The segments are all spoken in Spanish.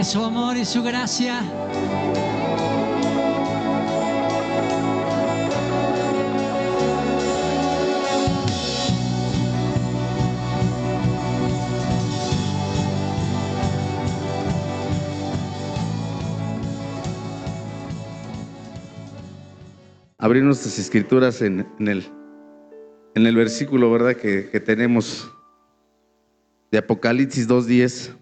de su amor y su gracia. Abrir nuestras escrituras en el versículo, ¿verdad? Que tenemos de Apocalipsis 2:10.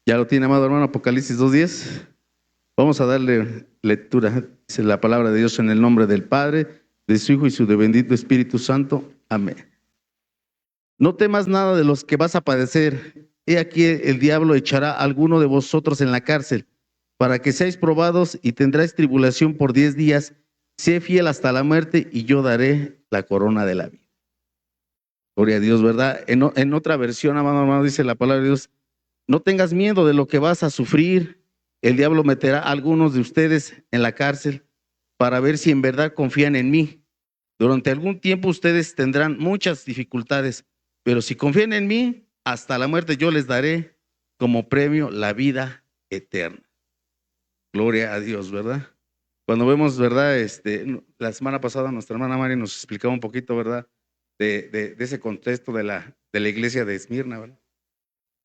¿Ya lo tiene, amado hermano? Apocalipsis 2:10. Vamos a darle lectura. Dice la palabra de Dios: en el nombre del Padre, de su Hijo y su bendito Espíritu Santo. Amén. No temas nada de los que vas a padecer. He aquí el diablo echará a alguno de vosotros en la cárcel, para que seáis probados, y tendráis tribulación por 10 días. Sé fiel hasta la muerte, y yo daré la corona de la vida. Gloria a Dios, ¿verdad? En otra versión, amado hermano, dice la palabra de Dios: no tengas miedo de lo que vas a sufrir. El diablo meterá a algunos de ustedes en la cárcel para ver si en verdad confían en mí. Durante algún tiempo ustedes tendrán muchas dificultades, pero si confían en mí, hasta la muerte yo les daré como premio la vida eterna. Gloria a Dios, ¿verdad? Cuando vemos, ¿verdad? La semana pasada nuestra hermana Mari nos explicaba un poquito, ¿verdad? De ese contexto de la iglesia de Esmirna, ¿verdad?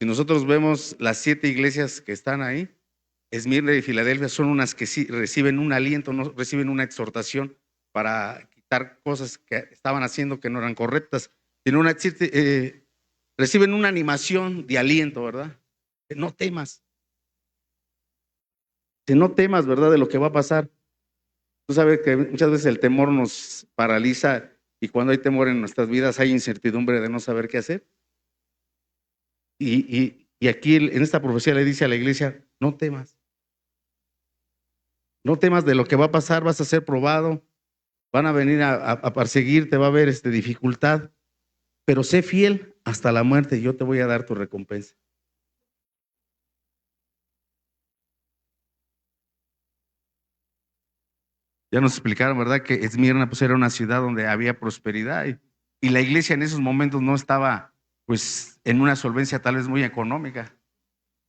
Si nosotros vemos las 7 iglesias que están ahí, Esmirna y Filadelfia son unas que sí reciben un aliento, no reciben una exhortación para quitar cosas que estaban haciendo que no eran correctas, sino reciben una animación de aliento, ¿verdad? Que no temas. Que no temas, ¿verdad? De lo que va a pasar. Tú sabes que muchas veces el temor nos paraliza, y cuando hay temor en nuestras vidas hay incertidumbre de no saber qué hacer. Y aquí en esta profecía le dice a la iglesia: no temas. No temas de lo que va a pasar, vas a ser probado, van a venir a perseguirte, va a haber dificultad, pero sé fiel hasta la muerte y yo te voy a dar tu recompensa. Ya nos explicaron, ¿verdad? Que Esmirna pues era una ciudad donde había prosperidad, y la iglesia en esos momentos no estaba pues en una solvencia tal vez muy económica,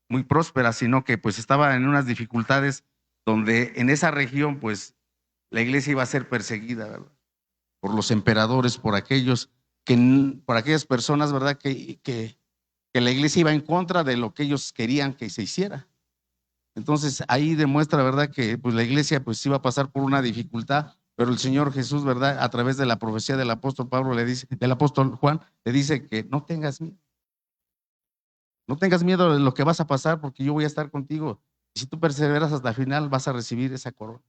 muy próspera, sino que pues estaba en unas dificultades donde en esa región pues la iglesia iba a ser perseguida, ¿verdad? Por los emperadores, por aquellas personas, ¿verdad? Que la iglesia iba en contra de lo que ellos querían que se hiciera. Entonces ahí demuestra, ¿verdad? Que pues la iglesia pues iba a pasar por una dificultad, pero el Señor Jesús, ¿verdad? A través de la profecía del apóstol Pablo le dice, del apóstol Juan, le dice que no tengas miedo. No tengas miedo de lo que vas a pasar, porque yo voy a estar contigo. Y si tú perseveras hasta el final, vas a recibir esa corona.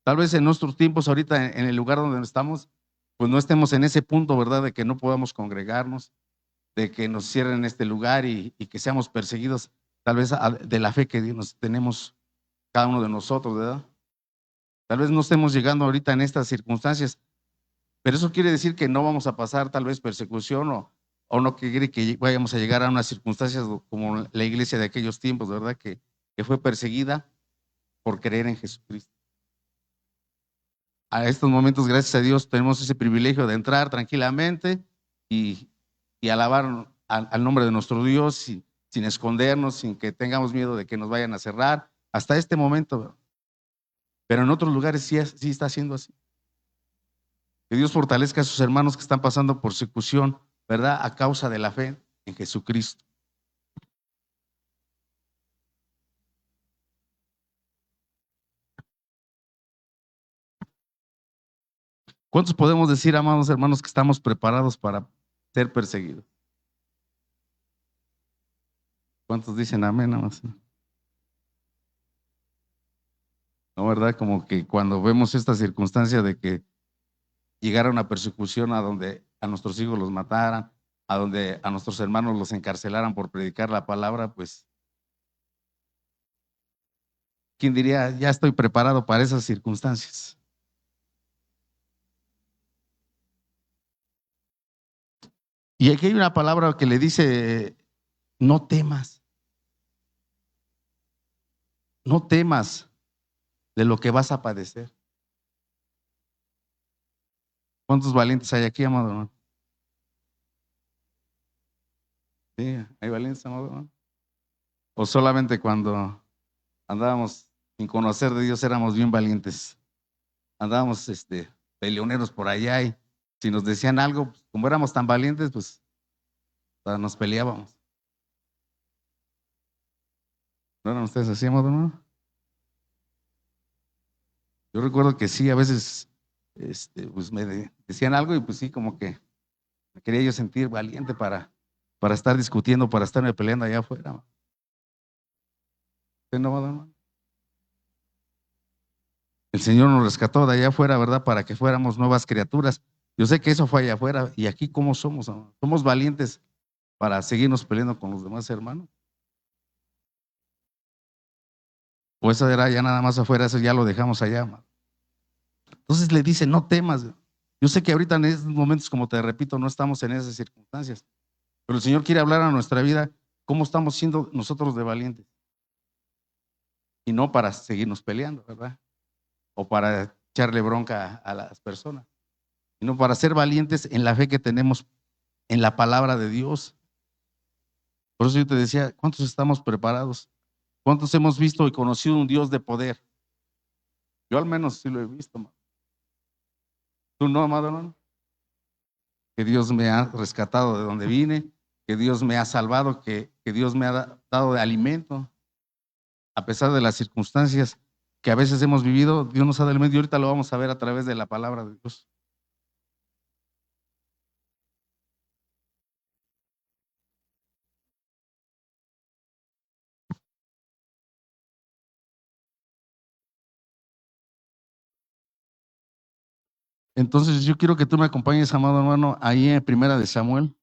Tal vez en nuestros tiempos, ahorita en el lugar donde estamos, pues no estemos en ese punto, ¿verdad? De que no podamos congregarnos, de que nos cierren este lugar y que seamos perseguidos, tal vez de la fe que nos tenemos cada uno de nosotros, ¿verdad? Tal vez no estemos llegando ahorita en estas circunstancias, pero eso quiere decir que no vamos a pasar tal vez persecución, o no quiere que vayamos a llegar a unas circunstancias como la iglesia de aquellos tiempos, ¿verdad? Que fue perseguida por creer en Jesucristo. A estos momentos, gracias a Dios, tenemos ese privilegio de entrar tranquilamente y alabar al nombre de nuestro Dios sin escondernos, sin que tengamos miedo de que nos vayan a cerrar, hasta este momento. Pero en otros lugares sí está siendo así. Que Dios fortalezca a sus hermanos que están pasando persecución, ¿verdad? A causa de la fe en Jesucristo. ¿Cuántos podemos decir, amados hermanos, que estamos preparados para ser perseguidos? ¿Cuántos dicen amén? Nada más. No, ¿verdad? Como que cuando vemos esta circunstancia de que llegara una persecución a donde a nuestros hijos los mataran, a donde a nuestros hermanos los encarcelaran por predicar la palabra, pues, ¿quién diría, ya estoy preparado para esas circunstancias? Y aquí hay una palabra que le dice: no temas. No temas de lo que vas a padecer. ¿Cuántos valientes hay aquí, amado hermano? Sí, hay valientes, amado hermano. O solamente cuando andábamos sin conocer de Dios éramos bien valientes. Andábamos peleoneros por allá y si nos decían algo, pues, como éramos tan valientes, pues nos peleábamos. ¿No eran ustedes así, amado hermano? Yo recuerdo que sí, a veces pues me decían algo y pues sí, como que me quería yo sentir valiente para estar discutiendo, para estarme peleando allá afuera. ¿Sí, no, amado hermano? El Señor nos rescató de allá afuera, ¿verdad? Para que fuéramos nuevas criaturas. Yo sé que eso fue allá afuera y aquí ¿cómo somos, amado? Somos valientes para seguirnos peleando con los demás hermanos. O eso era ya nada más afuera, eso ya lo dejamos allá, amado. Entonces le dice, no temas. Yo sé que ahorita en estos momentos, como te repito, no estamos en esas circunstancias, pero el Señor quiere hablar a nuestra vida cómo estamos siendo nosotros de valientes. Y no para seguirnos peleando, ¿verdad? O para echarle bronca a las personas, sino para ser valientes en la fe que tenemos en la palabra de Dios. Por eso yo te decía, ¿cuántos estamos preparados? ¿Cuántos hemos visto y conocido un Dios de poder? Yo al menos sí lo he visto, amado. ¿Tú no, amado hermano? Que Dios me ha rescatado de donde vine, que Dios me ha salvado, que Dios me ha dado de alimento, a pesar de las circunstancias que a veces hemos vivido, Dios nos ha dado alimento y ahorita lo vamos a ver a través de la palabra de Dios. Entonces yo quiero que tú me acompañes, amado hermano, ahí en Primera de Samuel,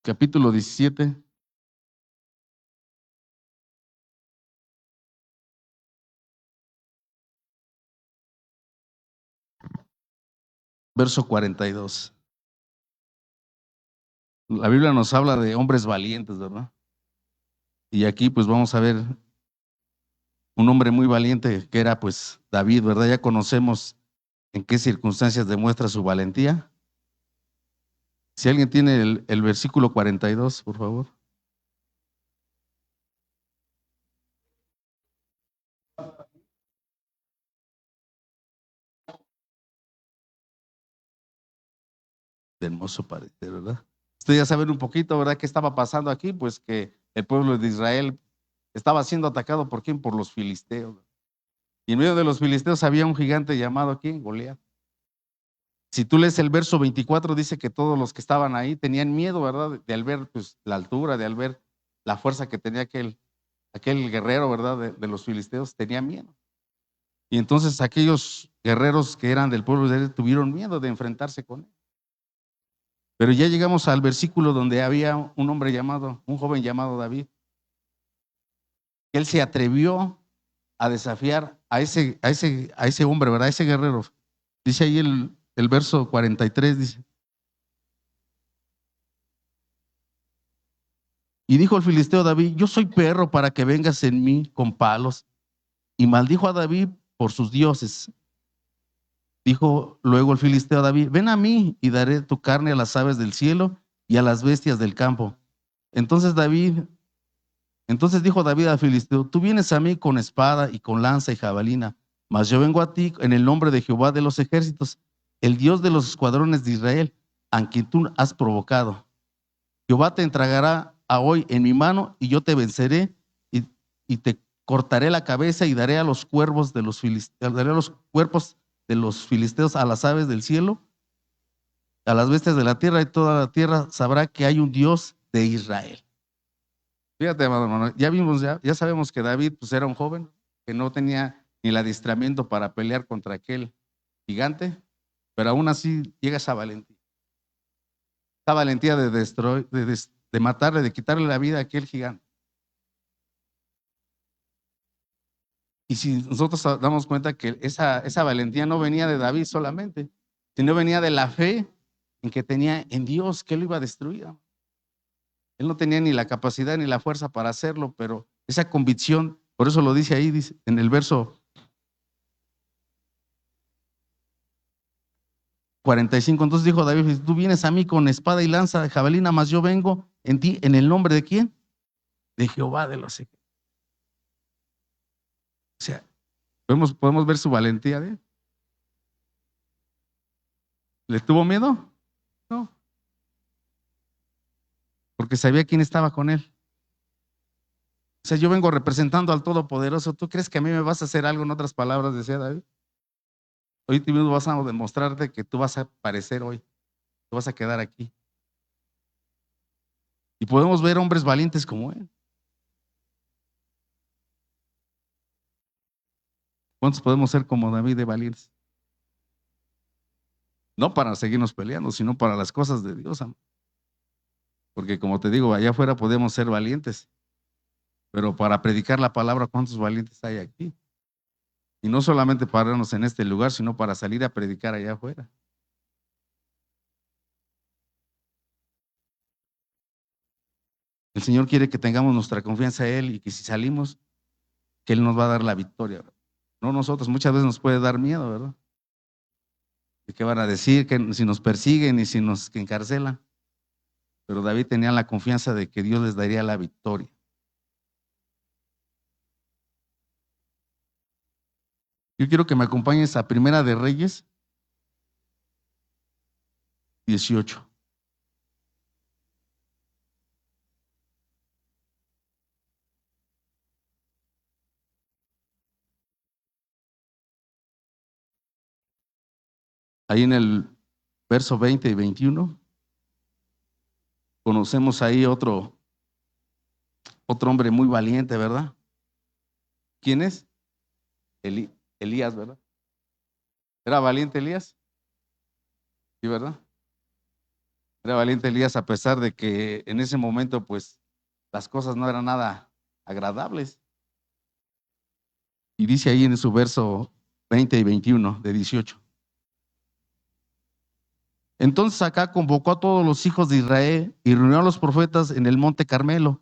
capítulo 17, verso 42. La Biblia nos habla de hombres valientes, ¿verdad? Y aquí pues vamos a ver un hombre muy valiente que era pues David, ¿verdad? Ya conocemos en qué circunstancias demuestra su valentía. Si alguien tiene el versículo 42, por favor. De hermoso parecer, ¿verdad? Ustedes ya saben un poquito, ¿verdad? ¿Qué estaba pasando aquí? Pues que el pueblo de Israel estaba siendo atacado por quién? Por los filisteos. Y en medio de los filisteos había un gigante llamado ¿quién? Goliat. Si tú lees el verso 24, dice que todos los que estaban ahí tenían miedo, ¿verdad? De al ver pues, la altura, de al ver la fuerza que tenía aquel guerrero, ¿verdad? De los filisteos, tenía miedo. Y entonces aquellos guerreros que eran del pueblo de Israel tuvieron miedo de enfrentarse con él. Pero ya llegamos al versículo donde había un hombre llamado, un joven llamado David. Él se atrevió a desafiar a ese hombre, ¿verdad? A ese guerrero. Dice ahí el verso 43, dice. Y dijo el filisteo a David, yo soy perro para que vengas en mí con palos. Y maldijo a David por sus dioses. Dijo luego el filisteo a David, ven a mí y daré tu carne a las aves del cielo y a las bestias del campo. Entonces dijo David al filisteo, tú vienes a mí con espada y con lanza y jabalina, mas yo vengo a ti en el nombre de Jehová de los ejércitos, el Dios de los escuadrones de Israel, a quien tú has provocado. Jehová te entregará a hoy en mi mano y yo te venceré y te cortaré la cabeza y daré a los cuervos de los filisteos, daré a los cuerpos de los filisteos a las aves del cielo, a las bestias de la tierra y toda la tierra sabrá que hay un Dios de Israel. Fíjate, hermano, ya vimos, ya sabemos que David pues, era un joven que no tenía ni el adiestramiento para pelear contra aquel gigante, pero aún así llega esa valentía de matarle, de quitarle la vida a aquel gigante. Y si nosotros damos cuenta que esa valentía no venía de David solamente, sino venía de la fe en que tenía en Dios, que él lo iba a destruir. Él no tenía ni la capacidad ni la fuerza para hacerlo, pero esa convicción, por eso lo dice ahí, dice, en el verso 45. Entonces dijo David: tú vienes a mí con espada y lanza de jabalina, mas yo vengo en ti en el nombre de ¿quién? De Jehová de los ejércitos. O sea, podemos ver su valentía de él. ¿Le tuvo miedo? No, porque sabía quién estaba con él. O sea, yo vengo representando al Todopoderoso. ¿Tú crees que a mí me vas a hacer algo? En otras palabras, decía David. Hoy tú mismo vas a demostrarte que tú vas a aparecer hoy. Tú vas a quedar aquí. Y podemos ver hombres valientes como él. ¿Cuántos podemos ser como David de valientes? No para seguirnos peleando, sino para las cosas de Dios. Porque como te digo, allá afuera podemos ser valientes, pero para predicar la palabra, ¿cuántos valientes hay aquí? Y no solamente pararnos en este lugar, sino para salir a predicar allá afuera. El Señor quiere que tengamos nuestra confianza en Él y que si salimos, que Él nos va a dar la victoria, ¿verdad? No nosotros, muchas veces nos puede dar miedo, ¿verdad? ¿De qué van a decir? Que si nos persiguen y si nos encarcelan. Pero David tenía la confianza de que Dios les daría la victoria. Yo quiero que me acompañes a Primera de Reyes 18. Ahí en el verso 20 y 21, conocemos ahí otro hombre muy valiente, ¿verdad? ¿Quién es? Elías, ¿verdad? ¿Era valiente Elías? Sí, ¿verdad? Era valiente Elías a pesar de que en ese momento pues las cosas no eran nada agradables. Y dice ahí en su verso 20 y 21 de 18. Entonces acá convocó a todos los hijos de Israel y reunió a los profetas en el monte Carmelo.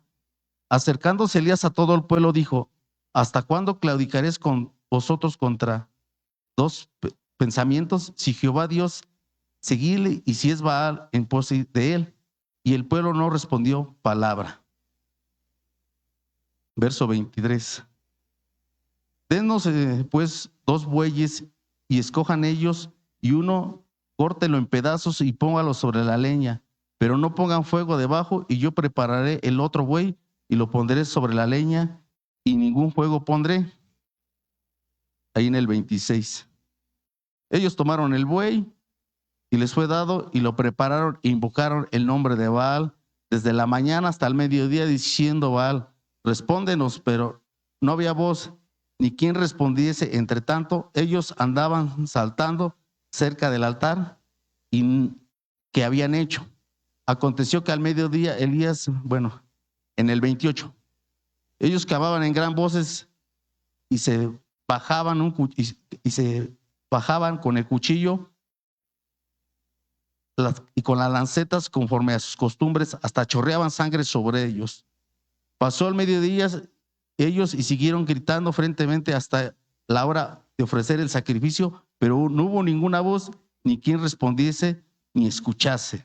Acercándose Elías a todo el pueblo dijo: ¿hasta cuándo claudicaréis con vosotros contra dos pensamientos? Si Jehová Dios, seguidle, y si es Baal, en pos de él. Y el pueblo no respondió palabra. Verso 23. Denos pues 2 bueyes y escojan ellos, y uno córtelo en pedazos y póngalo sobre la leña, pero no pongan fuego debajo, y yo prepararé el otro buey y lo pondré sobre la leña, y ningún fuego pondré. Ahí en el 26. Ellos tomaron el buey y les fue dado y lo prepararon e invocaron el nombre de Baal desde la mañana hasta el mediodía, diciendo: Baal, respóndenos. Pero no había voz ni quien respondiese. Entre tanto, ellos andaban saltando cerca del altar y que habían hecho. Aconteció que al mediodía Elías, en el 28, ellos cavaban en gran voces y se bajaban con el cuchillo y con las lancetas conforme a sus costumbres, hasta chorreaban sangre sobre ellos. Pasó el mediodía ellos y siguieron gritando frecuentemente hasta la hora de ofrecer el sacrificio, pero no hubo ninguna voz, ni quien respondiese, ni escuchase.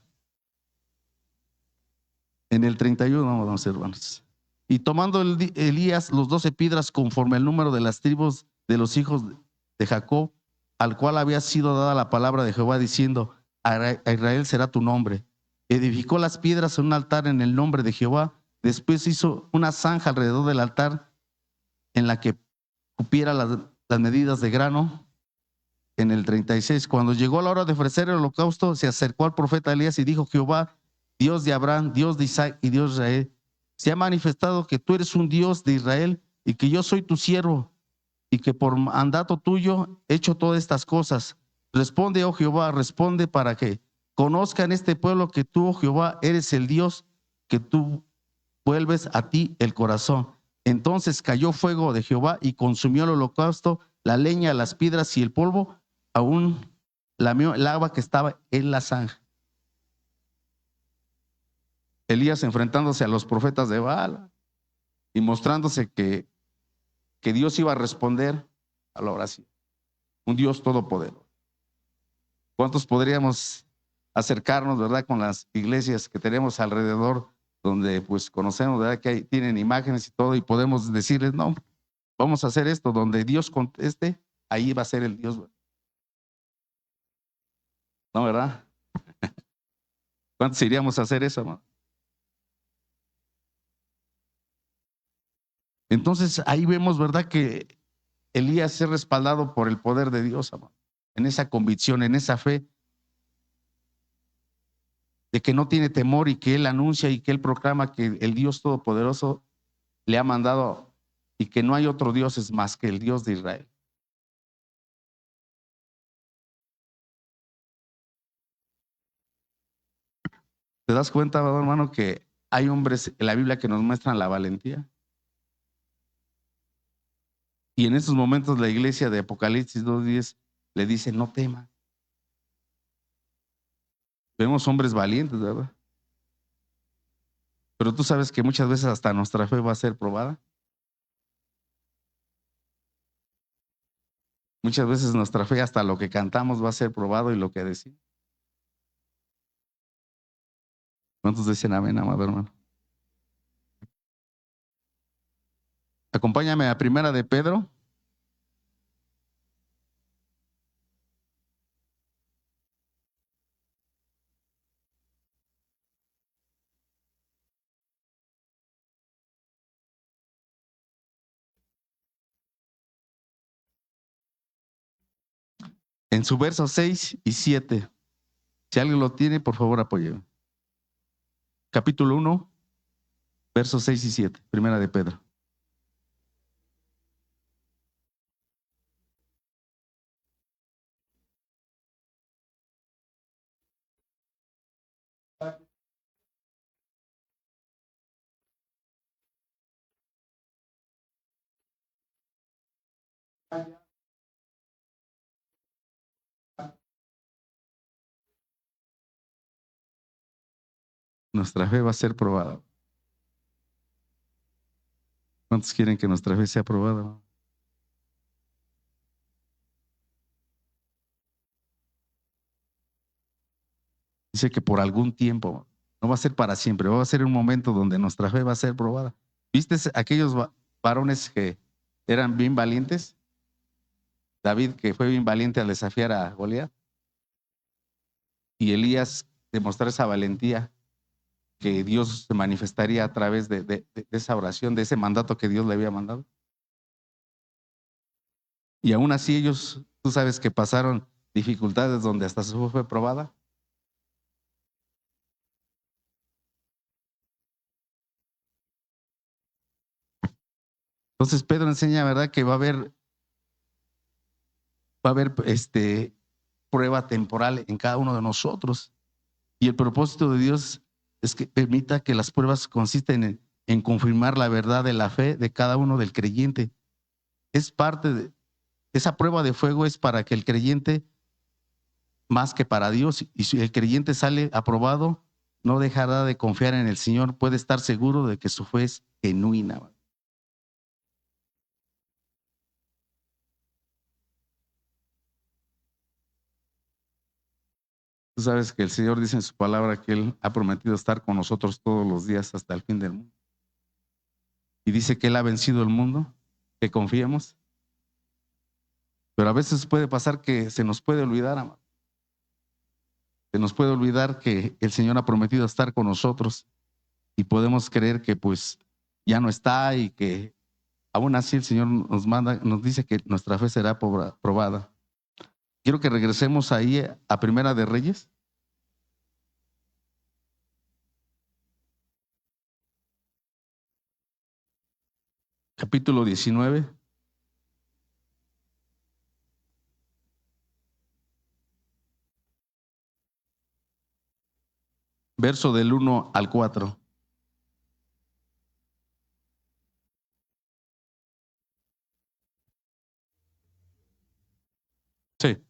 En el 31, vamos a ver, hermanos. Y tomando Elías los 12 piedras conforme al número de las tribus de los hijos de Jacob, al cual había sido dada la palabra de Jehová, diciendo: a Israel será tu nombre. Edificó las piedras en un altar en el nombre de Jehová. Después hizo una zanja alrededor del altar en la que cupiera las medidas de grano. En el 36, cuando llegó la hora de ofrecer el holocausto, se acercó al profeta Elías y dijo: Jehová, Dios de Abraham, Dios de Isaac y Dios de Israel, se ha manifestado que tú eres un Dios de Israel y que yo soy tu siervo y que por mandato tuyo he hecho todas estas cosas. Responde, oh Jehová, responde, para que conozcan este pueblo que tú, oh Jehová, eres el Dios, que tú vuelves a ti el corazón. Entonces cayó fuego de Jehová y consumió el holocausto, la leña, las piedras y el polvo, aún lamió el agua que estaba en la zanja. Elías enfrentándose a los profetas de Baal y mostrándose que Dios iba a responder a la oración. Un Dios todopoderoso. ¿Cuántos podríamos acercarnos, verdad, con las iglesias que tenemos alrededor, donde pues conocemos, verdad, que tienen imágenes y todo, y podemos decirles, no, vamos a hacer esto, donde Dios conteste, ahí va a ser el Dios. ¿No, verdad? ¿Cuántos iríamos a hacer eso, hermano? Entonces ahí vemos, ¿verdad?, que Elías es respaldado por el poder de Dios, hermano, en esa convicción, en esa fe de que no tiene temor y que él anuncia y que él proclama que el Dios Todopoderoso le ha mandado y que no hay otro Dios más que el Dios de Israel. ¿Te das cuenta, hermano, que hay hombres en la Biblia que nos muestran la valentía? Y en esos momentos la iglesia de Apocalipsis 2:10 le dice, no temas. Vemos hombres valientes, ¿verdad? Pero tú sabes que muchas veces hasta nuestra fe va a ser probada. Muchas veces nuestra fe hasta lo que cantamos va a ser probado y lo que decimos. ¿Cuántos dicen amén, amado hermano? Acompáñame a Primera de Pedro. En su verso 6 y 7. Si alguien lo tiene, por favor apóyeme. Capítulo 1, versos 6 y 7. Primera de Pedro. Nuestra fe va a ser probada. ¿Cuántos quieren que nuestra fe sea probada? Dice que por algún tiempo, no va a ser para siempre, va a ser un momento donde nuestra fe va a ser probada. ¿Viste aquellos varones que eran bien valientes? David, que fue bien valiente al desafiar a Goliat, y Elías demostrar esa valentía que Dios se manifestaría a través de esa oración, de ese mandato que Dios le había mandado. Y aún así ellos, tú sabes que pasaron dificultades donde hasta su fe fue probada. Entonces Pedro enseña, ¿verdad?, que va a haber prueba temporal en cada uno de nosotros. Y el propósito de Dios es que permita que las pruebas consisten en confirmar la verdad de la fe de cada uno del creyente. Es parte de esa prueba de fuego, es para que el creyente, más que para Dios, y si el creyente sale aprobado, no dejará de confiar en el Señor, puede estar seguro de que su fe es genuina. Tú sabes que el Señor dice en su palabra que Él ha prometido estar con nosotros todos los días hasta el fin del mundo. Y dice que Él ha vencido el mundo, que confiemos. Pero a veces puede pasar que se nos puede olvidar, amado. Se nos puede olvidar que el Señor ha prometido estar con nosotros y podemos creer que pues ya no está y que aún así el Señor nos dice que nuestra fe será probada. Quiero que regresemos ahí a Primera de Reyes. Capítulo 19. Verso del 1 al 4. Sí.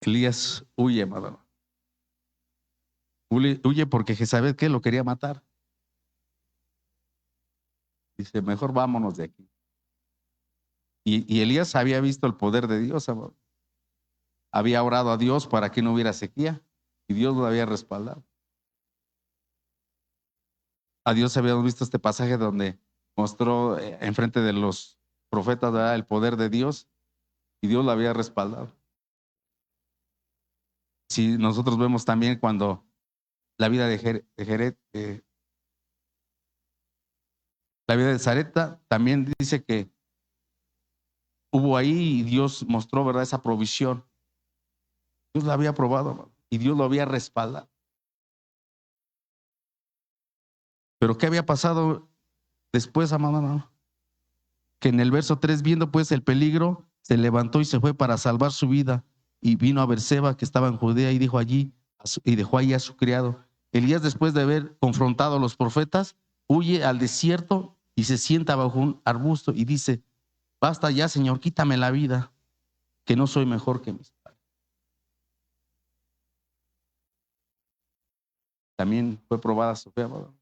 Elías huye, amado. Huye porque Jezabel, ¿qué? Lo quería matar. Dice, mejor vámonos de aquí. Y Elías había visto el poder de Dios, amado. Había orado a Dios para que no hubiera sequía y Dios lo había respaldado. A Dios habíamos visto este pasaje donde mostró enfrente de los profetas, ¿verdad?, el poder de Dios y Dios lo había respaldado. Si nosotros vemos también cuando la vida la vida de Sarepta, también dice que hubo ahí y Dios mostró, ¿verdad?, esa provisión. Dios la había probado y Dios lo había respaldado. Pero ¿qué había pasado después, amado? Que en el verso 3, viendo pues el peligro, se levantó y se fue para salvar su vida, y vino a Berseba, que estaba en Judea, y dijo allí, y dejó allí a su criado. Elías, después de haber confrontado a los profetas, huye al desierto y se sienta bajo un arbusto y dice, basta ya, Señor, quítame la vida, que no soy mejor que mis padres. También fue probada su fe, amado.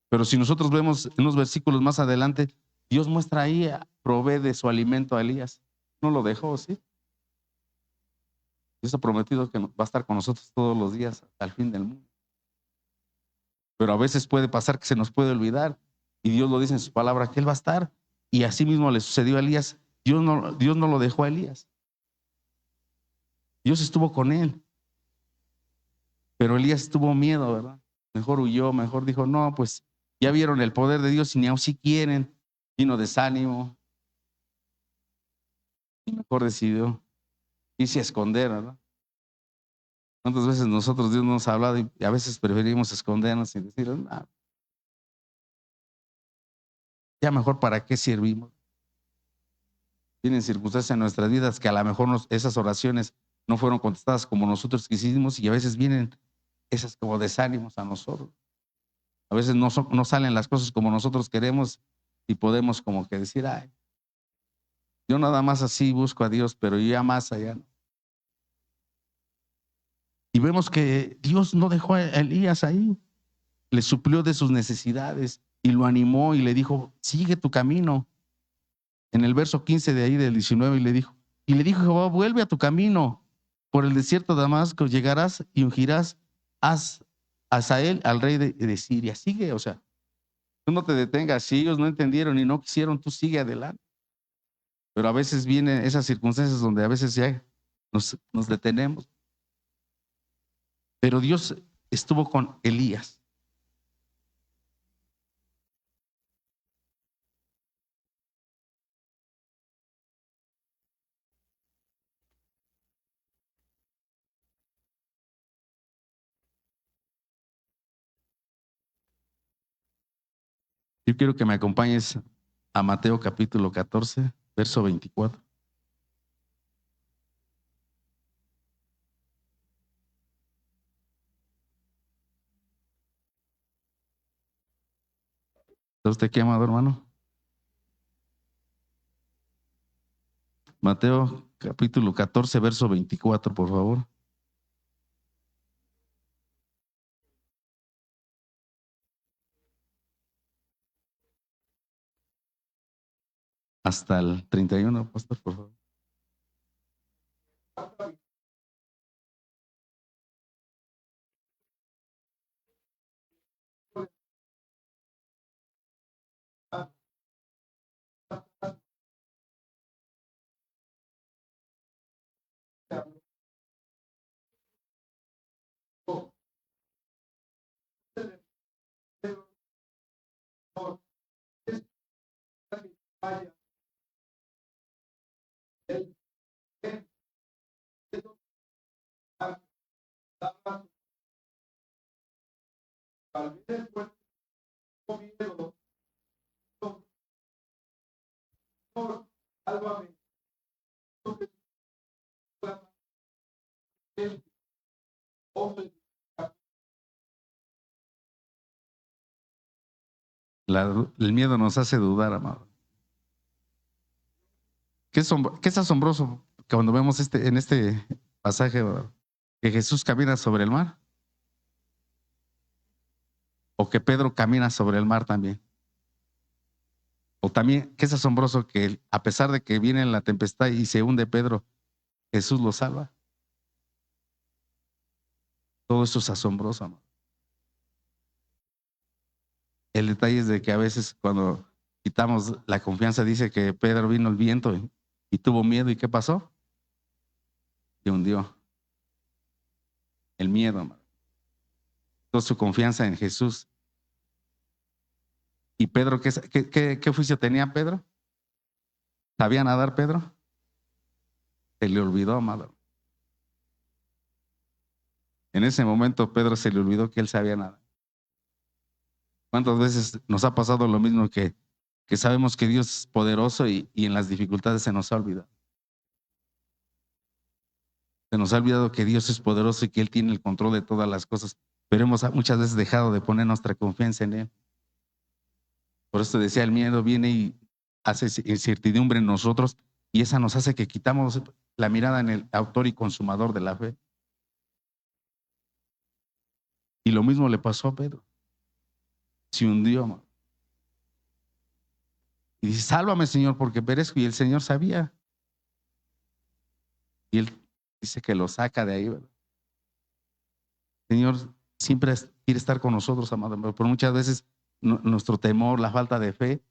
Pero si nosotros vemos en unos versículos más adelante, Dios muestra ahí, provee de su alimento a Elías. No lo dejó, ¿sí? Dios ha prometido que va a estar con nosotros todos los días hasta el fin del mundo. Pero a veces puede pasar que se nos puede olvidar y Dios lo dice en su palabra que Él va a estar. Y así mismo le sucedió a Elías. Dios no lo dejó a Elías. Dios estuvo con él. Pero Elías tuvo miedo, ¿verdad? Mejor huyó, mejor dijo, no, pues ya vieron el poder de Dios y ni aun si quieren. Vino desánimo. Y mejor decidió irse a esconder, ¿verdad? ¿Cuántas veces nosotros Dios nos ha hablado y a veces preferimos escondernos y decir, no, ya mejor para qué servimos? Tienen circunstancias en nuestras vidas que a lo mejor esas oraciones no fueron contestadas como nosotros quisimos y a veces vienen esas como desánimos a nosotros. A veces no salen las cosas como nosotros queremos y podemos como que decir, ay, yo nada más así busco a Dios, pero yo ya más allá no. Y vemos que Dios no dejó a Elías ahí, le suplió de sus necesidades y lo animó y le dijo, sigue tu camino. En el verso 15 de ahí del 19 y le dijo Jehová, vuelve a tu camino, por el desierto de Damasco llegarás y ungirás a Hazael, al rey de Siria. Sigue, o sea, tú no te detengas. Si ellos no entendieron y no quisieron, tú sigue adelante. Pero a veces vienen esas circunstancias donde a veces ya nos detenemos. Pero Dios estuvo con Elías. Yo quiero que me acompañes a Mateo capítulo 14, verso 24. ¿Está usted qué, amado hermano? Mateo capítulo 14, verso 24, por favor. Hasta el 31, pastor, por favor. El miedo nos hace dudar, amado. ¿Qué es asombroso cuando vemos en este pasaje, ¿verdad?, que Jesús camina sobre el mar? O que Pedro camina sobre el mar también. O también, ¿qué es asombroso que a pesar de que viene la tempestad y se hunde Pedro, Jesús lo salva? Todo eso es asombroso, amado. El detalle es de que a veces cuando quitamos la confianza, dice que Pedro vino el viento y tuvo miedo. ¿Y qué pasó? Se hundió. El miedo, amado. Toda su confianza en Jesús. ¿Y Pedro qué juicio tenía Pedro? ¿Sabía nadar Pedro? Se le olvidó, amado. En ese momento Pedro se le olvidó que él sabía nadar. ¿Cuántas veces nos ha pasado lo mismo, que sabemos que Dios es poderoso y en las dificultades se nos ha olvidado? Se nos ha olvidado que Dios es poderoso y que Él tiene el control de todas las cosas, pero hemos muchas veces dejado de poner nuestra confianza en Él. Por eso decía, el miedo viene y hace incertidumbre en nosotros, y esa nos hace que quitamos la mirada en el autor y consumador de la fe. Y lo mismo le pasó a Pedro. Se hundió, amado. Y dice, sálvame, Señor, porque perezco. Y el Señor sabía. Y Él dice que lo saca de ahí, ¿verdad? El Señor siempre quiere estar con nosotros, amado, pero muchas veces nuestro temor, la falta de fe,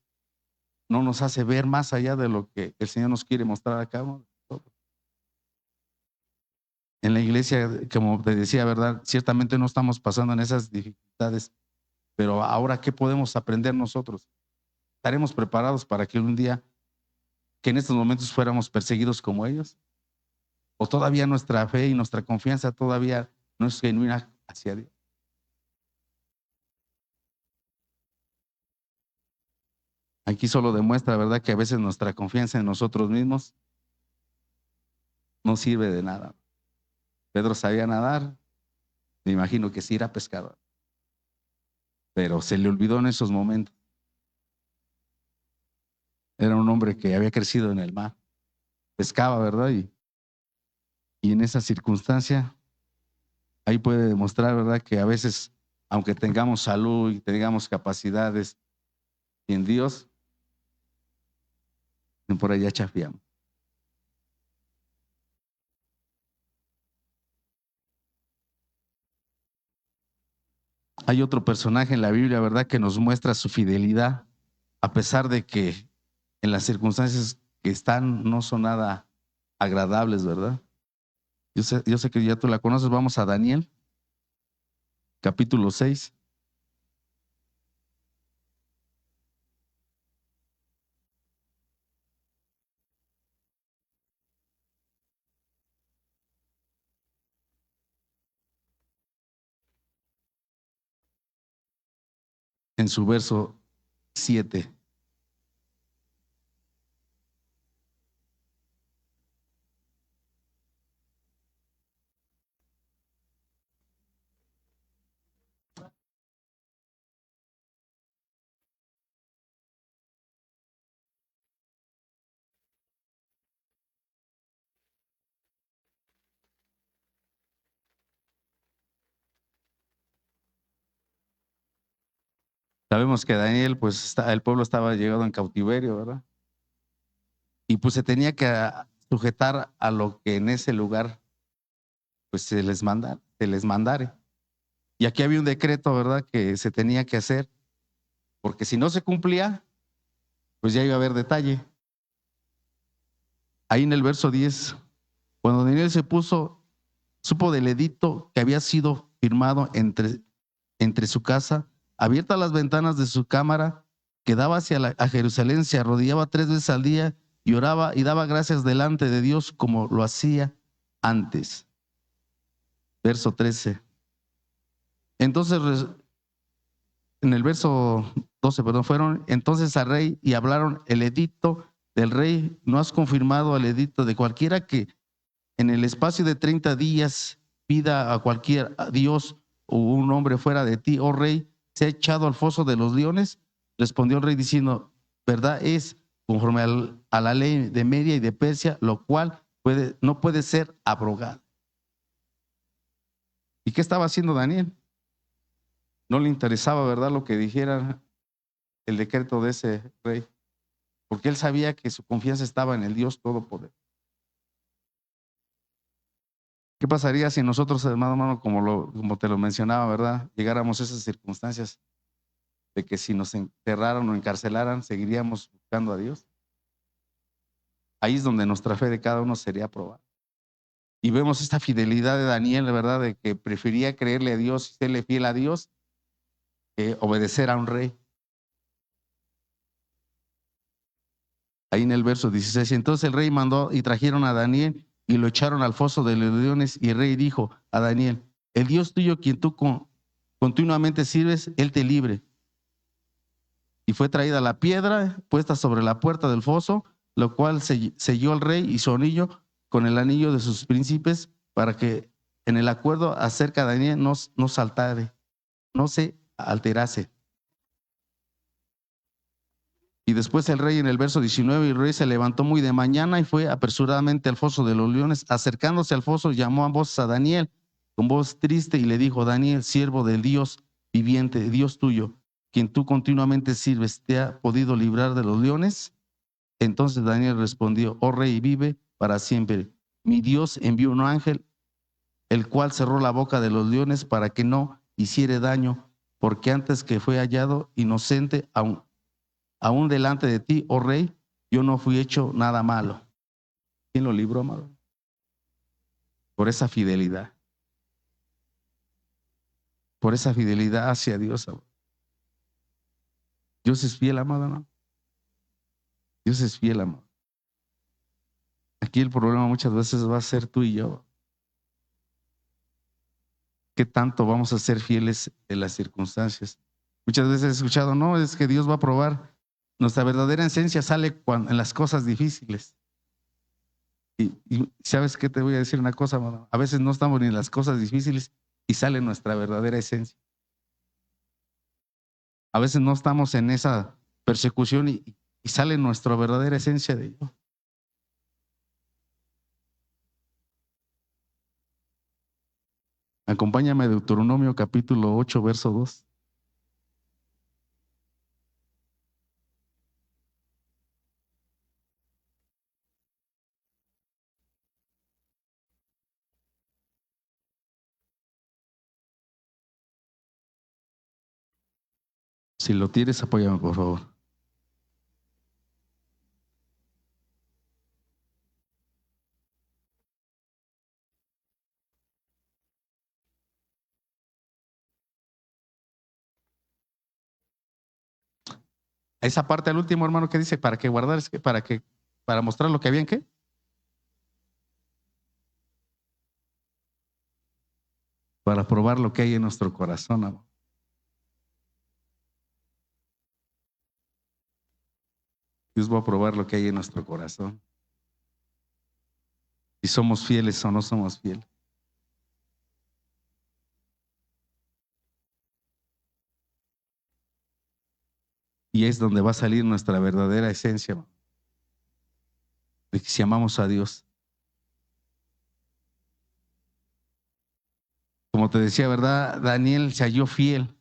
no nos hace ver más allá de lo que el Señor nos quiere mostrar acá, ¿no? En la iglesia, como te decía, ¿verdad?, ciertamente no estamos pasando en esas dificultades, pero ahora, ¿qué podemos aprender nosotros? ¿Estaremos preparados para que un día, que en estos momentos fuéramos perseguidos como ellos? ¿O todavía nuestra fe y nuestra confianza todavía no es genuina hacia Dios? Aquí solo demuestra, ¿verdad?, que a veces nuestra confianza en nosotros mismos no sirve de nada. Pedro sabía nadar, me imagino que sí era pescador, pero se le olvidó en esos momentos. Era un hombre que había crecido en el mar, pescaba, ¿verdad? Y en esa circunstancia, ahí puede demostrar, ¿verdad?, que a veces, aunque tengamos salud y tengamos capacidades en Dios, por allá chafiamos. Hay otro personaje en la Biblia, ¿verdad?, que nos muestra su fidelidad, a pesar de que en las circunstancias que están no son nada agradables, ¿verdad? Yo sé que ya tú la conoces. Vamos a Daniel, capítulo 6. En su verso 7. Sabemos que Daniel, pues el pueblo estaba llegado en cautiverio, ¿verdad? Y pues se tenía que sujetar a lo que en ese lugar pues se les mandare. Y aquí había un decreto, ¿verdad?, que se tenía que hacer, porque si no se cumplía, pues ya iba a haber detalle. Ahí en el verso 10, cuando Daniel supo del edicto que había sido firmado entre su casa, abiertas las ventanas de su cámara quedaba a Jerusalén, se arrodillaba 3 veces al día y oraba y daba gracias delante de Dios como lo hacía antes. Verso 13. Entonces, en el verso 12, perdón, fueron entonces al rey y hablaron el edicto del rey. ¿No has confirmado el edicto de cualquiera que en el espacio de 30 días pida a cualquier Dios o un hombre fuera de ti, oh rey, se ha echado al foso de los leones? Respondió el rey diciendo, verdad es, conforme a la ley de Media y de Persia, lo cual no puede ser abrogado. ¿Y qué estaba haciendo Daniel? No le interesaba, ¿verdad?, lo que dijera el decreto de ese rey, porque él sabía que su confianza estaba en el Dios Todopoderoso. ¿Qué pasaría si nosotros, hermano, como te lo mencionaba, ¿verdad?, llegáramos a esas circunstancias de que si nos enterraran o encarcelaran, seguiríamos buscando a Dios? Ahí es donde nuestra fe de cada uno sería probada. Y vemos esta fidelidad de Daniel, ¿verdad?, de que prefería creerle a Dios y serle fiel a Dios que obedecer a un rey. Ahí en el verso 16, entonces el rey mandó y trajeron a Daniel y lo echaron al foso de los leones, y el rey dijo a Daniel, el Dios tuyo, quien tú continuamente sirves, él te libre. Y fue traída la piedra puesta sobre la puerta del foso, lo cual selló el rey y su anillo con el anillo de sus príncipes, para que en el acuerdo acerca de Daniel no saltare, no se alterase. Y después el rey, en el verso 19, el rey se levantó muy de mañana y fue apresuradamente al foso de los leones. Acercándose al foso, llamó a voz a Daniel con voz triste y le dijo, Daniel, siervo del Dios viviente, Dios tuyo, quien tú continuamente sirves, ¿te ha podido librar de los leones? Entonces Daniel respondió, oh rey, vive para siempre. Mi Dios envió un ángel, el cual cerró la boca de los leones para que no hiciere daño, porque antes que fue hallado inocente, aún delante de ti, oh rey, yo no fui hecho nada malo. ¿Quién lo libró, amado? Por esa fidelidad. Por esa fidelidad hacia Dios, amado. Dios es fiel, amado, ¿no? Dios es fiel, amado. Aquí el problema muchas veces va a ser tú y yo. ¿Qué tanto vamos a ser fieles en las circunstancias? Muchas veces he escuchado, no, es que Dios va a probar. Nuestra verdadera esencia sale en las cosas difíciles. Y ¿sabes qué? Te voy a decir una cosa, amado. A veces no estamos ni en las cosas difíciles y sale nuestra verdadera esencia. A veces no estamos en esa persecución y sale nuestra verdadera esencia de Dios. Acompáñame a Deuteronomio capítulo 8, verso 2. Si lo tienes, apóyame, por favor. Esa parte al último, hermano, que dice, para que guardar, es que para mostrar lo que había en qué. Para probar lo que hay en nuestro corazón, amor. Dios va a probar lo que hay en nuestro corazón. Si somos fieles o no somos fieles. Y es donde va a salir nuestra verdadera esencia, amor, de que si amamos a Dios. Como te decía, ¿verdad? Daniel se halló fiel.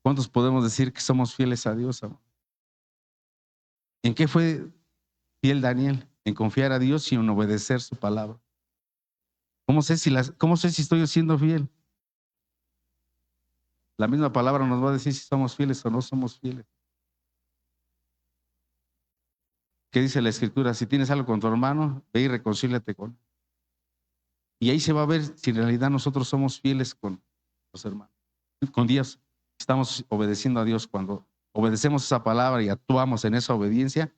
¿Cuántos podemos decir que somos fieles a Dios, amor? ¿En qué fue fiel Daniel? En confiar a Dios y en obedecer su palabra. ¿Cómo sé si estoy siendo fiel? La misma palabra nos va a decir si somos fieles o no somos fieles. ¿Qué dice la Escritura? Si tienes algo con tu hermano, ve y reconcíliate con él. Y ahí se va a ver si en realidad nosotros somos fieles con los hermanos, con Dios. Estamos obedeciendo a Dios cuando obedecemos esa palabra y actuamos en esa obediencia,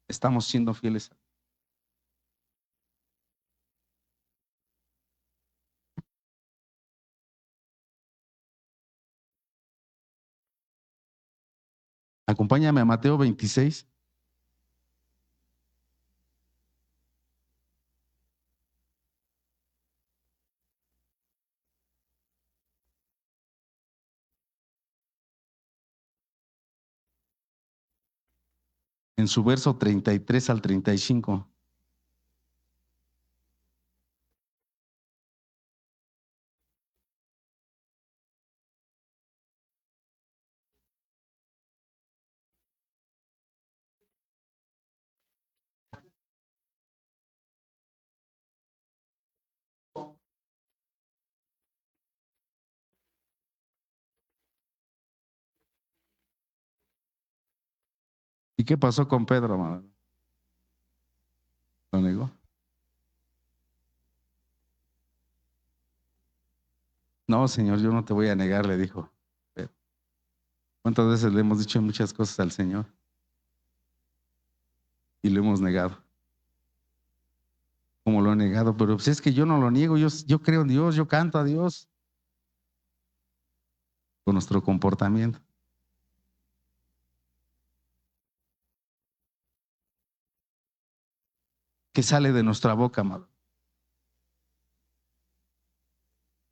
estamos siendo fieles. Acompáñame a Mateo 26. En su verso 33 al 35. ¿Y qué pasó con Pedro, amado? ¿Lo negó? No, Señor, yo no te voy a negar, le dijo Pedro. ¿Cuántas veces le hemos dicho muchas cosas al Señor y lo hemos negado? Como lo he negado, pero pues es que yo no lo niego, yo creo en Dios, yo canto a Dios con nuestro comportamiento. ¿Qué sale de nuestra boca, amado?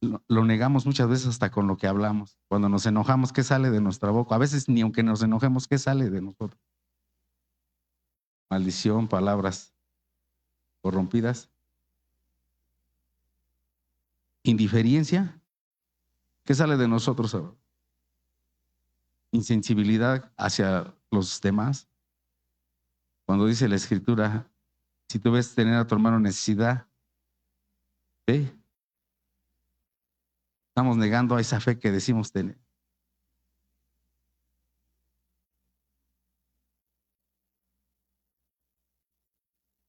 Lo negamos muchas veces hasta con lo que hablamos. Cuando nos enojamos, ¿qué sale de nuestra boca? A veces ni aunque nos enojemos, ¿qué sale de nosotros? Maldición, palabras corrompidas, indiferencia. ¿Qué sale de nosotros ahora? Insensibilidad hacia los demás. Cuando dice la Escritura, si tú ves tener a tu hermano necesidad, ve. Estamos negando a esa fe que decimos tener.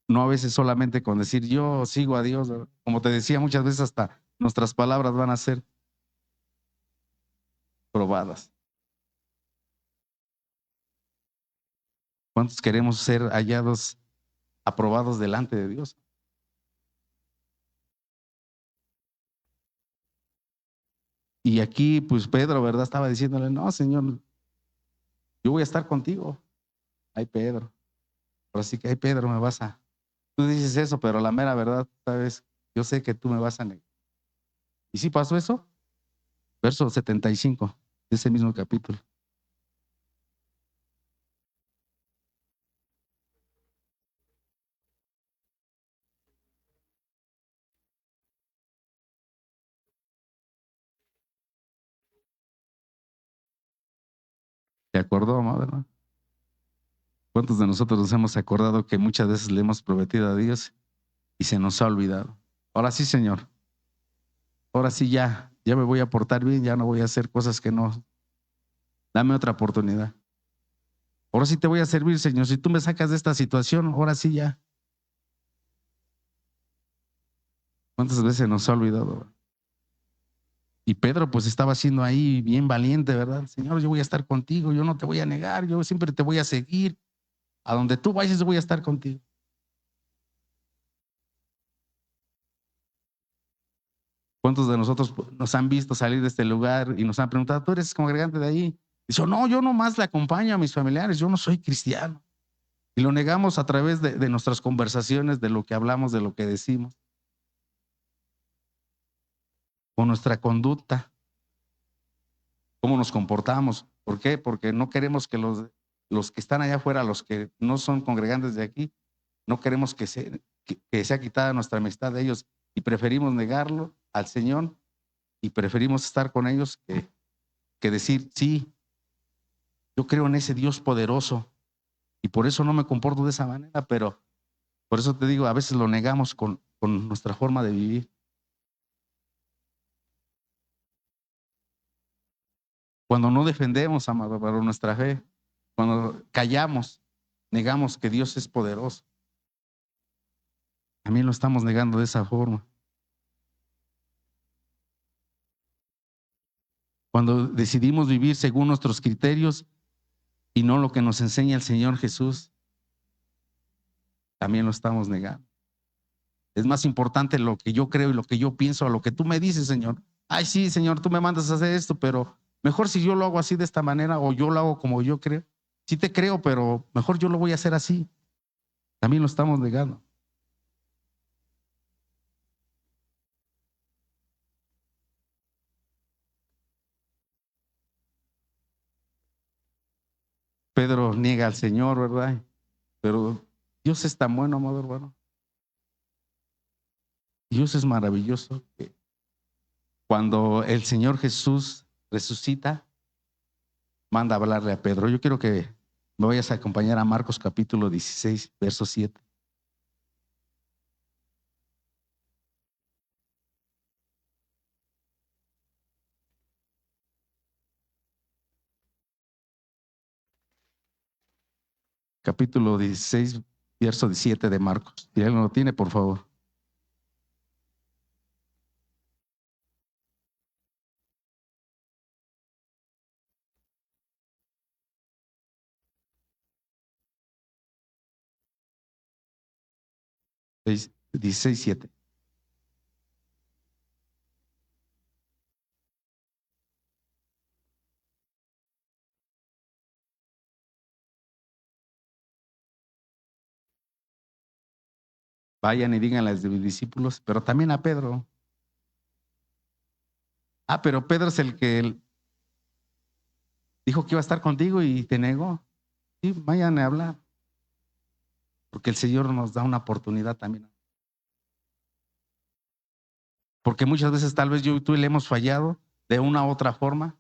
No a veces solamente con decir yo sigo a Dios, ¿verdad? Como te decía, muchas veces hasta nuestras palabras van a ser probadas. ¿Cuántos queremos ser hallados, aprobados delante de Dios? Y aquí, pues Pedro, ¿verdad? Estaba diciéndole, no, Señor, yo voy a estar contigo. Ay, Pedro. Pero sí que, ay, Pedro, me vas a... Tú dices eso, pero la mera verdad, sabes, yo sé que tú me vas a negar. ¿Y sí pasó eso? Verso 75, de ese mismo capítulo. ¿Te acordó, madre? ¿Cuántos de nosotros nos hemos acordado que muchas veces le hemos prometido a Dios y se nos ha olvidado? Ahora sí, Señor. Ahora sí ya me voy a portar bien, ya no voy a hacer cosas que no. Dame otra oportunidad. Ahora sí te voy a servir, Señor. Si tú me sacas de esta situación, ahora sí ya. ¿Cuántas veces nos ha olvidado? Y Pedro pues estaba siendo ahí bien valiente, ¿verdad? Señor, yo voy a estar contigo, yo no te voy a negar, yo siempre te voy a seguir. A donde tú vayas, yo voy a estar contigo. ¿Cuántos de nosotros nos han visto salir de este lugar y nos han preguntado, ¿tú eres congregante de ahí? Dice, no, yo nomás le acompaño a mis familiares, yo no soy cristiano. Y lo negamos a través de nuestras conversaciones, de lo que hablamos, de lo que decimos, con nuestra conducta, cómo nos comportamos. ¿Por qué? Porque no queremos que los que están allá afuera, los que no son congregantes de aquí, no queremos que sea quitada nuestra amistad de ellos y preferimos negarlo al Señor y preferimos estar con ellos que decir, sí, yo creo en ese Dios poderoso y por eso no me comporto de esa manera, pero por eso te digo, a veces lo negamos con nuestra forma de vivir. Cuando no defendemos, amado, para nuestra fe, cuando callamos, negamos que Dios es poderoso. También lo estamos negando de esa forma. Cuando decidimos vivir según nuestros criterios, y no lo que nos enseña el Señor Jesús, también lo estamos negando. Es más importante lo que yo creo y lo que yo pienso a lo que tú me dices, Señor. Ay, sí, Señor, tú me mandas a hacer esto, pero mejor si yo lo hago así de esta manera o yo lo hago como yo creo. Sí te creo, pero mejor yo lo voy a hacer así. También lo estamos negando. Pedro niega al Señor, ¿verdad? Pero Dios es tan bueno, amado hermano. Dios es maravilloso. Cuando el Señor Jesús resucita, manda a hablarle a Pedro. Yo quiero que me vayas a acompañar a Marcos capítulo 16, verso 7. Capítulo 16, verso 17 de Marcos. Si alguien lo tiene, por favor. Seis, 16, 7. Vayan y díganle a los discípulos, pero también a Pedro. Ah, pero Pedro es el que dijo que iba a estar contigo y te negó. Sí, vayan a hablar, porque el Señor nos da una oportunidad también. Porque muchas veces tal vez yo y tú le hemos fallado de una u otra forma,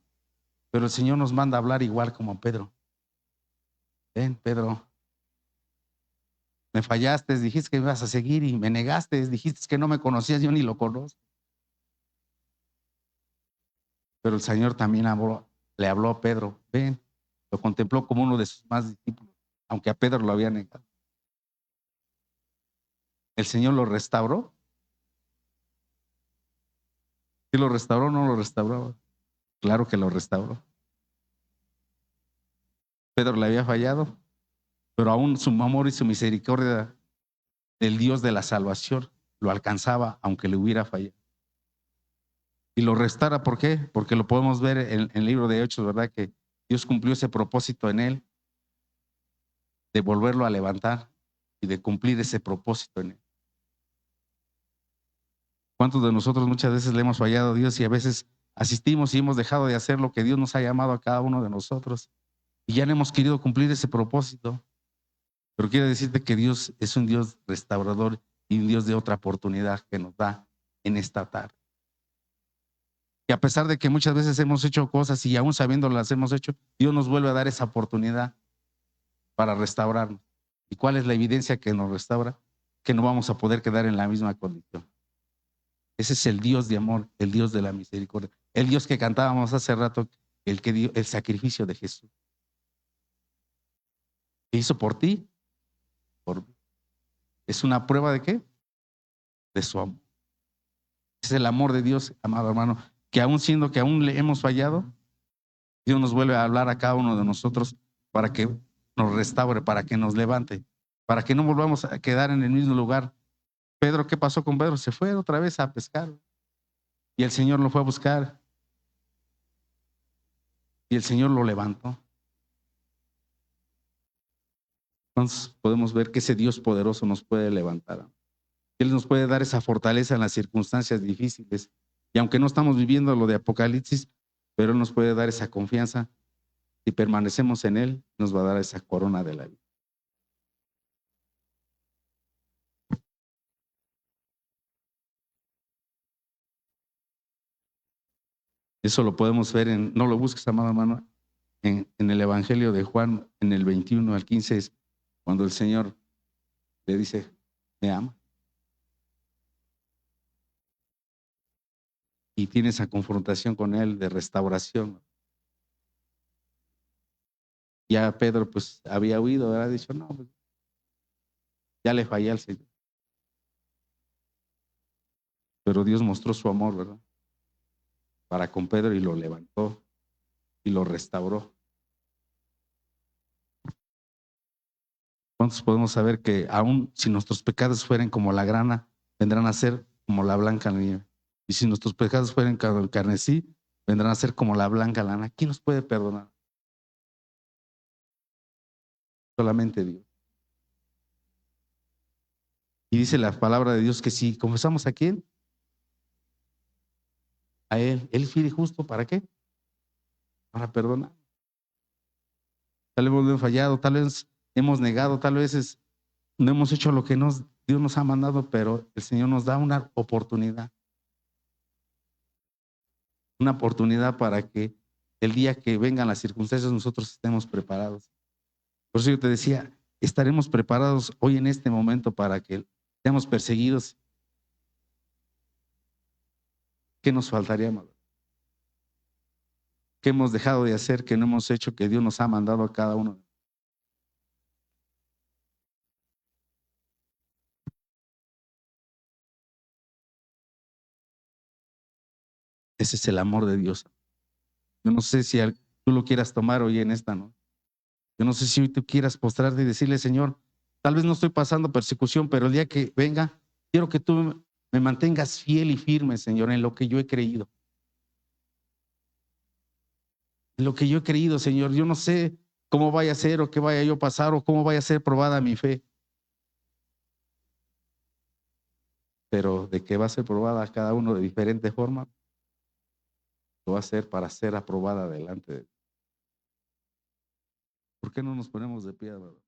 pero el Señor nos manda a hablar igual como Pedro. Ven, Pedro, me fallaste, dijiste que me ibas a seguir y me negaste, dijiste que no me conocías, yo ni lo conozco. Pero el Señor también le habló a Pedro, ven, lo contempló como uno de sus más discípulos, aunque a Pedro lo había negado. El Señor lo restauró. ¿Sí lo restauró o no lo restauró? Claro que lo restauró. Pedro le había fallado, pero aún su amor y su misericordia del Dios de la salvación lo alcanzaba aunque le hubiera fallado. Y lo restaura, ¿por qué? Porque lo podemos ver en el libro de Hechos, ¿verdad? Que Dios cumplió ese propósito en él de volverlo a levantar y de cumplir ese propósito en él. ¿Cuántos de nosotros muchas veces le hemos fallado a Dios y a veces asistimos y hemos dejado de hacer lo que Dios nos ha llamado a cada uno de nosotros y ya no hemos querido cumplir ese propósito? Pero quiero decirte que Dios es un Dios restaurador y un Dios de otra oportunidad que nos da en esta tarde. Y a pesar de que muchas veces hemos hecho cosas y aún sabiendo las hemos hecho, Dios nos vuelve a dar esa oportunidad para restaurarnos. ¿Y cuál es la evidencia que nos restaura? Que no vamos a poder quedar en la misma condición. Ese es el Dios de amor, el Dios de la misericordia, el Dios que cantábamos hace rato, el que dio el sacrificio de Jesús. ¿Qué hizo por ti? Por mí. ¿Es una prueba de qué? De su amor. Es el amor de Dios, amado hermano, que aún siendo que aún le hemos fallado, Dios nos vuelve a hablar a cada uno de nosotros para que nos restaure, para que nos levante, para que no volvamos a quedar en el mismo lugar. Pedro, ¿qué pasó con Pedro? Se fue otra vez a pescar y el Señor lo fue a buscar y el Señor lo levantó. Entonces podemos ver que ese Dios poderoso nos puede levantar. Él nos puede dar esa fortaleza en las circunstancias difíciles. Y aunque no estamos viviendo lo de Apocalipsis, pero Él nos puede dar esa confianza. Si permanecemos en Él, nos va a dar esa corona de la vida. Eso lo podemos ver no lo busques, amado hermano, en el Evangelio de Juan, en el 21 al 15, es cuando el Señor le dice, me ama. Y tiene esa confrontación con Él de restauración. Ya Pedro pues había huido, había dicho, no, pues, ya le fallé al Señor. Pero Dios mostró su amor, ¿verdad? Para con Pedro y lo levantó y lo restauró. ¿Cuántos podemos saber que aun si nuestros pecados fueren como la grana, vendrán a ser como la blanca nieve? Y si nuestros pecados fueren como el carmesí, vendrán a ser como la blanca lana. ¿Quién nos puede perdonar? Solamente Dios. Y dice la palabra de Dios que si confesamos a quién, a Él fiel y justo, ¿para qué? Para perdonar. Tal vez hemos fallado, tal vez hemos negado, tal vez no hemos hecho lo que Dios nos ha mandado, pero el Señor nos da una oportunidad para que el día que vengan las circunstancias nosotros estemos preparados. Por eso yo te decía, estaremos preparados hoy en este momento para que seamos perseguidos. ¿Qué nos faltaría, amado? ¿Qué hemos dejado de hacer, que no hemos hecho, que Dios nos ha mandado a cada uno? Ese es el amor de Dios. Yo no sé si tú lo quieras tomar hoy en esta, ¿no? Yo no sé si hoy tú quieras postrarte y decirle, Señor, tal vez no estoy pasando persecución, pero el día que venga, quiero que tú me mantengas fiel y firme, Señor, en lo que yo he creído. En lo que yo he creído, Señor. Yo no sé cómo vaya a ser o qué vaya yo a pasar o cómo vaya a ser probada mi fe. Pero de que va a ser probada cada uno de diferente forma, lo va a ser para ser aprobada delante de Dios. ¿Por qué no nos ponemos de pie, amado?